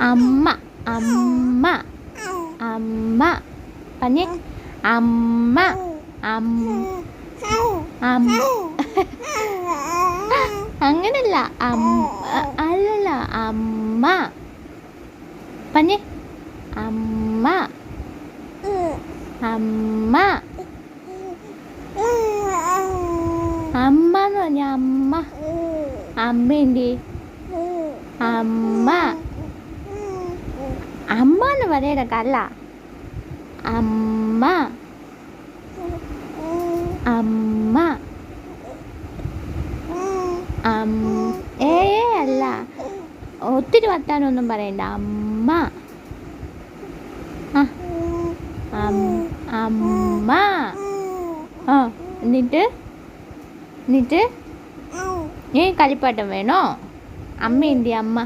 അമ്മ അമ്മ അമ്മ പറഞ്ഞേ അമ്മ അങ്ങനല്ല അല്ലല്ല അമ്മ പറഞ്ഞേ അമ്മ അമ്മ അമ്മ എന്ന് പറഞ്ഞ അമ്മ അമ്മേൻ്റെ അമ്മ അമ്മ എന്ന് പറയണക്കല്ല അമ്മ അമ്മ അല്ല ഒത്തിരി വർത്താനൊന്നും പറയണ്ട അമ്മ അമ്മ എന്നിട്ട് കളിപ്പാട്ടം വേണോ അമ്മ എന്തി അമ്മ